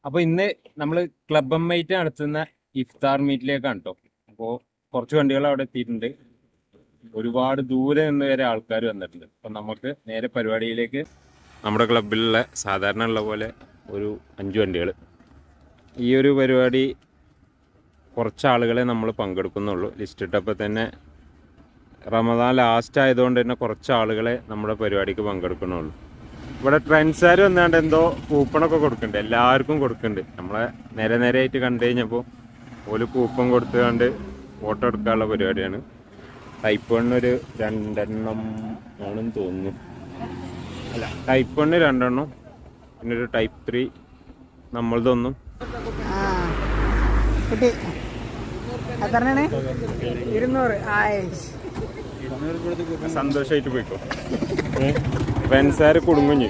അപ്പോൾ ഇന്ന് നമ്മൾ ക്ലബ് എമ്മൈറ്റ് നടത്തുന്ന ഇഫ്താർ മീറ്റിലേക്കാണ് കേട്ടോ. അപ്പോൾ കുറച്ച് വണ്ടികൾ അവിടെ എത്തിയിട്ടുണ്ട്. ഒരുപാട് ദൂരെ നിന്ന് വരെ ആൾക്കാർ വന്നിട്ടുണ്ട്. അപ്പം നമുക്ക് നേരെ പരിപാടിയിലേക്ക്. നമ്മുടെ ക്ലബിലുള്ള സാധാരണ ഉള്ള പോലെ ഒരു 5 വണ്ടികൾ. ഈ ഒരു പരിപാടി കുറച്ച് ആളുകളെ നമ്മൾ പങ്കെടുക്കുന്നുള്ളൂ. ലിസ്റ്റ് ഇട്ടപ്പോൾ തന്നെ റമദാൻ ലാസ്റ്റ് ആയതുകൊണ്ട് തന്നെ കുറച്ച് ആളുകളെ നമ്മുടെ പരിപാടിക്ക് പങ്കെടുക്കുന്നുള്ളൂ. ഇവിടെ ട്രെൻഡ്സുകാർ വന്നാണ്ട് എന്തോ കൂപ്പണൊക്കെ കൊടുക്കുന്നുണ്ട്, എല്ലാവർക്കും കൊടുക്കുന്നുണ്ട്. നമ്മളെ നേരെ കണ്ടു കഴിഞ്ഞപ്പോൾ ഒരു കൂപ്പൺ കൊടുത്തുകൊണ്ട് ഫോട്ടോ എടുക്കാനുള്ള പരിപാടിയാണ്. ടൈപ്പ് 1 ഒരു 2 എണ്ണം ആണെന്ന് തോന്നുന്നു. അല്ല, ടൈപ്പ് 1 2 എണ്ണം, പിന്നെ ഒരു ടൈപ്പ് 3 നമ്മളതൊന്നും. സന്തോഷമായിട്ട് പോയിക്കോ. ഫ്രണ്ട്സുകാർ കുടുങ്ങുഞ്ഞ്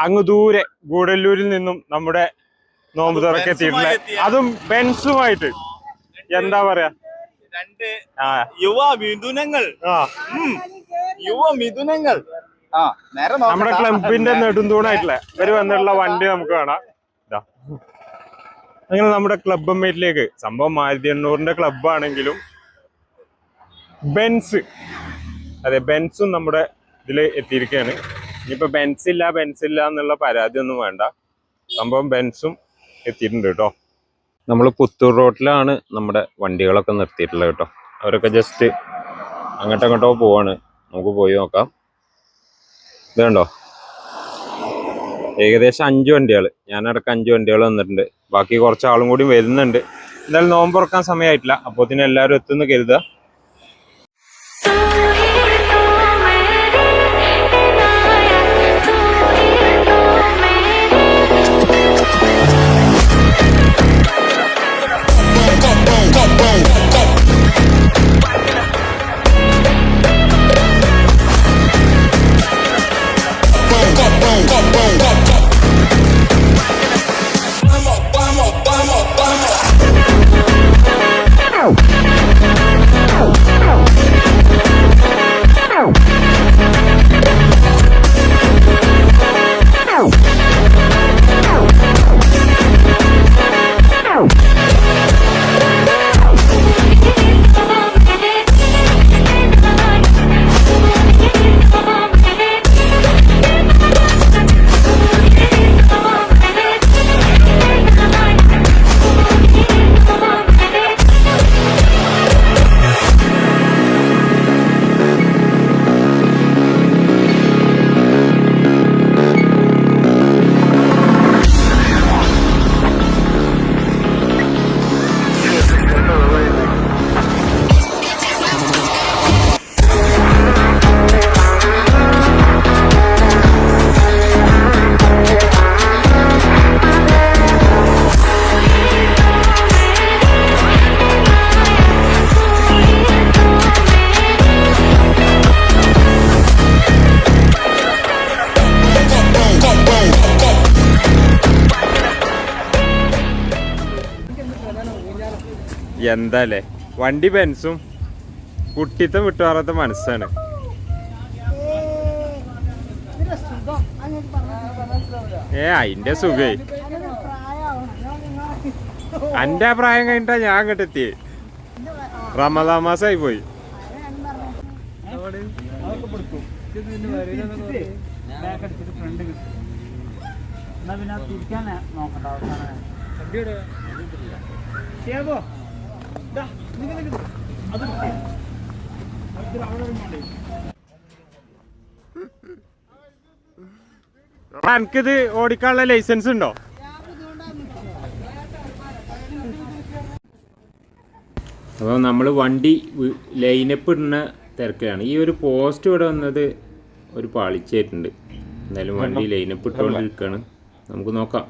അങ്ങ് ദൂരെ ഗൂഡല്ലൂരിൽ നിന്നും നമ്മുടെ നോമ്പ് തുറക്കെത്തിയിട്ടില്ല. അതും ബെൻസുമായിട്ട്. എന്താ പറയാ, യുവമിഥുനങ്ങൾ നമ്മുടെ ക്ലബിന്റെ നെടുന്തൂണായിട്ടില്ല ഇവര് വന്നിട്ടുള്ള വണ്ടി നമുക്ക് കാണാം. അങ്ങനെ നമ്മുടെ ക്ലബ് എമ്മൈറ്റിലേക്ക്, സംഭവം മാരുതി 800ന്റെ ക്ലബാണെങ്കിലും ബെൻസ്, അതെ ബെൻസും നമ്മുടെ ഇതിൽ എത്തിയിരിക്കുകയാണ്. ഇനിയിപ്പോൾ ബെൻസ് ഇല്ല എന്നുള്ള പരാതി ഒന്നും വേണ്ട, സംഭവം ബെൻസും എത്തിയിട്ടുണ്ട് കേട്ടോ. നമ്മൾ പുത്തൂർ റോഡിലാണ് നമ്മുടെ വണ്ടികളൊക്കെ നിർത്തിയിട്ടുള്ളത് കേട്ടോ. അവരൊക്കെ ജസ്റ്റ് അങ്ങോട്ടോ പോവാണ്. നമുക്ക് പോയി നോക്കാം. ഇത് കണ്ടോ, ഏകദേശം 5 വണ്ടികൾ, ഞാനടക്കം 5 വണ്ടികൾ വന്നിട്ടുണ്ട്. ബാക്കി കുറച്ച് ആളും കൂടി വരുന്നുണ്ട്. എന്തായാലും നോമ്പ് തുറക്കാൻ സമയമായിട്ടില്ല, അപ്പോൾ എല്ലാവരും എത്തുന്ന കരുതുക. എന്താല്ലേ വണ്ടി ബെൻസും കുട്ടിത്തം വിട്ടുമാറാത്ത മനസ്സാണ്. അതിന്റെ സുഖേ, എന്റെ പ്രായം കഴിഞ്ഞിട്ടാ ഞാൻ അങ്ങോട്ടെത്തിയേ. റമദാൻ മാസമായി പോയി. എനിക്കിത് ഓടിക്കാനുള്ള ലൈസൻസ് ഉണ്ടോ? അപ്പോൾ നമ്മൾ വണ്ടി ലൈനപ്പ് ഇടുന്ന തിരക്കിലാണ്. ഈ ഒരു പോസ്റ്റ് ഇവിടെ വന്നത് ഒരു പാളിച്ചായിട്ടുണ്ട്. എന്തായാലും വണ്ടി ലൈനപ്പ് ഇട്ടുകൊണ്ടിരിക്കുകയാണ്. നമുക്ക് നോക്കാം.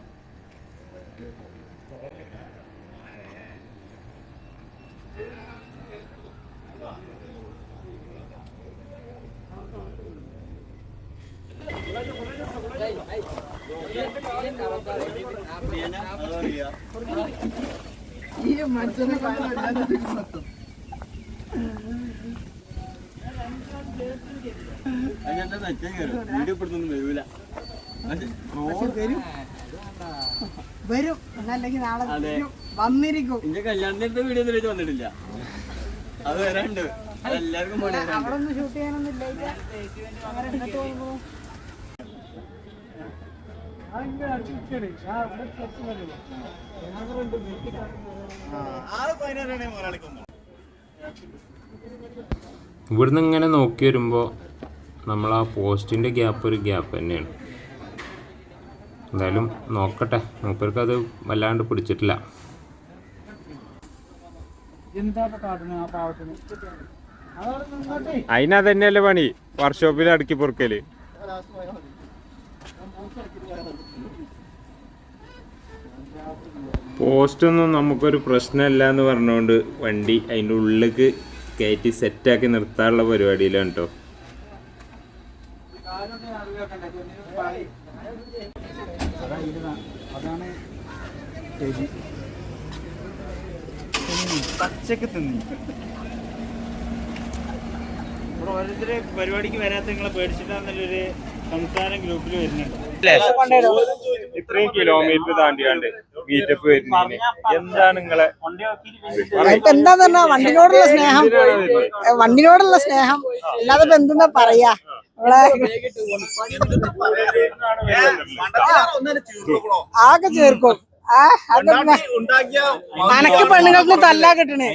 വീഡിയോ പെടുത്തൊന്നും വരൂല. വരും അല്ലെങ്കിൽ നാളെ വന്നിരിക്കും. എന്റെ കല്യാണത്തിന്റെ വീഡിയോ ഒന്നും വന്നിട്ടില്ല, അത് വരാണ്ട്. എല്ലാവർക്കും അവിടെ ഒന്നും ഷൂട്ട് ചെയ്യാനൊന്നും ഇല്ല. ഇവിടുന്ന് ഇങ്ങനെ നോക്കി വരുമ്പോൾ നമ്മൾ ആ പോസ്റ്റിൻ്റെ ഗ്യാപ്പ് ഒരു ഗ്യാപ്പ് തന്നെയാണ്. എന്തായാലും നോക്കട്ടെ, മൂപ്പർക്ക് അത് വല്ലാണ്ട് പിടിച്ചിട്ടില്ല. അതിനത് തന്നെയല്ലേ പണി, വർക്ക്ഷോപ്പിൽ അടുക്കി പൊറുക്കല്. പോസ്റ്റൊന്നും നമുക്കൊരു പ്രശ്നമല്ല എന്ന് പറഞ്ഞുകൊണ്ട് വണ്ടി അതിൻ്റെ ഉള്ളിലേക്ക് കയറ്റി സെറ്റാക്കി നിർത്താനുള്ള പരിപാടിയിലാണ് കേട്ടോ. പച്ചക്ക് തിന്നി ഓരോരുത്തര് പരിപാടിക്ക് വരാത്ത നിങ്ങളെ പേടിച്ചിട്ടാന്നല്ലൊരു സംസാരം ഗ്രൂപ്പിൽ വരുന്നുണ്ട്. ഇത്രയും കിലോമീറ്റർ താണ്ടിയാണ്ട് മീറ്റപ്പ് വരുന്നതിന് എന്താണ് നിങ്ങളെ എന്താന്ന് പറഞ്ഞാ വണ്ടിനോടുള്ള സ്നേഹം അല്ലാതെ ഇപ്പൊ എന്തെന്നാ പറയാ. ആകെ ചേർക്കും. അനക്ക് പെണ്ണുങ്ങൾക്ക് തല്ലാ കിട്ടണേ,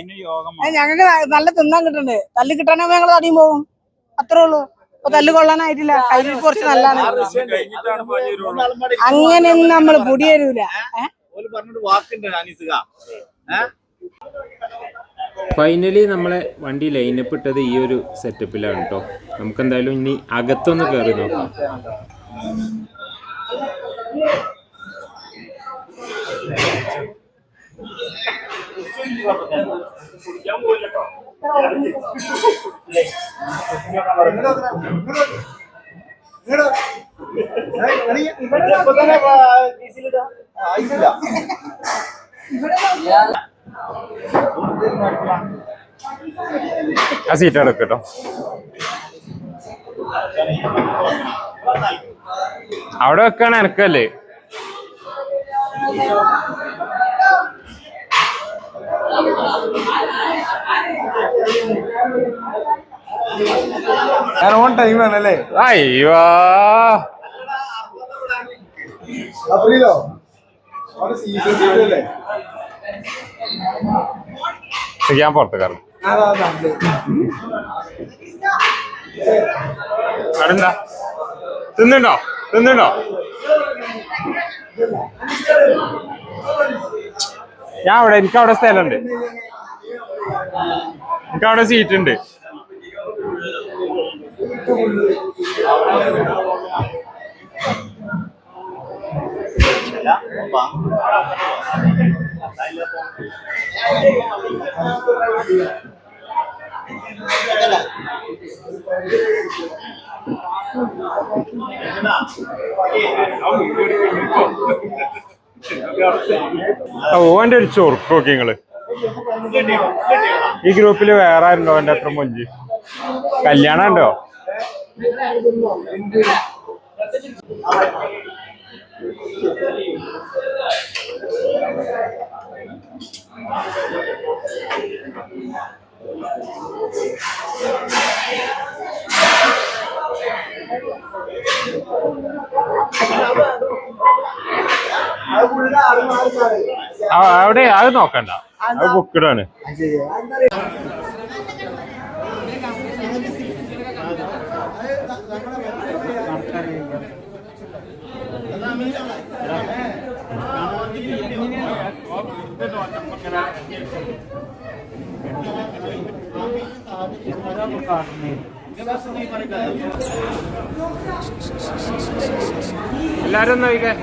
ഞങ്ങൾക്ക് നല്ല തിന്നാൻ കിട്ടണ്ടേ. തല്ല് കിട്ടണമെങ്കിൽ ഞങ്ങൾ തടിയും പോകും, അത്രേ ഉള്ളൂ. ഇപ്പൊ തല്ല് കൊള്ളാനായിട്ടില്ല, കയ്യിൽ കുറച്ച് നല്ലതാണ്. അങ്ങനെയൊന്നും നമ്മള് പൊടി തരൂല. ഫൈനലി നമ്മളെ വണ്ടി ലൈനപ്പ് ഇട്ടത് ഈ ഒരു സെറ്റപ്പിലാണ് കേട്ടോ. നമുക്ക് എന്തായാലും ഇനി അകത്തൊന്ന് കയറി നോക്കാം. ആ സീറ്റ് എടുക്കട്ടോ. അവിടെ വെക്കാണ് എനക്കല്ലേ. ഓൺ ടൈം ആണല്ലേ. അയ്യോ ഞാൻ പുറത്ത് കയറും. അതെന്താ തിന്നുണ്ടോ ഞാൻ അവിടെ, എനിക്കവിടെ സ്ഥലമുണ്ട്, എനിക്കവിടെ സീറ്റ് ഉണ്ട്. ഓന്റെ ഒരു ചൊറുക്കൊക്കെ നിങ്ങള് ഈ ഗ്രൂപ്പില് വേറെ ആരുണ്ടോ എന്റെ അത്ര മൊഞ്ച്? കല്യാണം ഉണ്ടോ? അവിടെ അത് നോക്കണ്ട, അത് ബുക്കിടാണ്. എല്ലാരും നോക്കിക്കേ.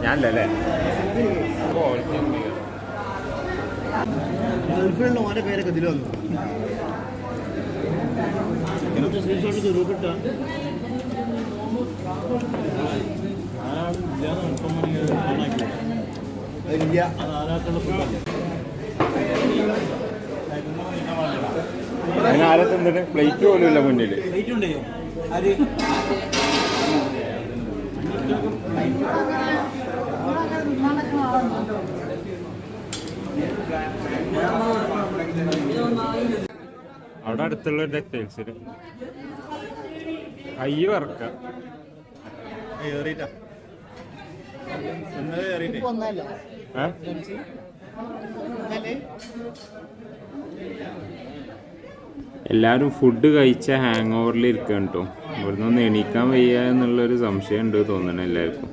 ഞാനല്ലേ ഓന്റെ പേരൊക്കെ ഇതിൽ വന്നു. അതിനാരെ തിന്നിട്ട് പ്ലേറ്റ് പോലും ഇല്ല മുന്നില്. അവിടെ അടുത്തുള്ള ടെക്സ്റ്റൈൽസിൽ കൈ വറക്ക എല്ലാരും ഫുഡ് കഴിച്ച ഹാങ് ഓവറിൽ ഇരിക്കുക കേട്ടോ. ഇവിടുന്ന് ഒന്ന് എണീക്കാൻ വയ്യ എന്നുള്ളൊരു സംശയം ഉണ്ട് തോന്നണം എല്ലാവർക്കും.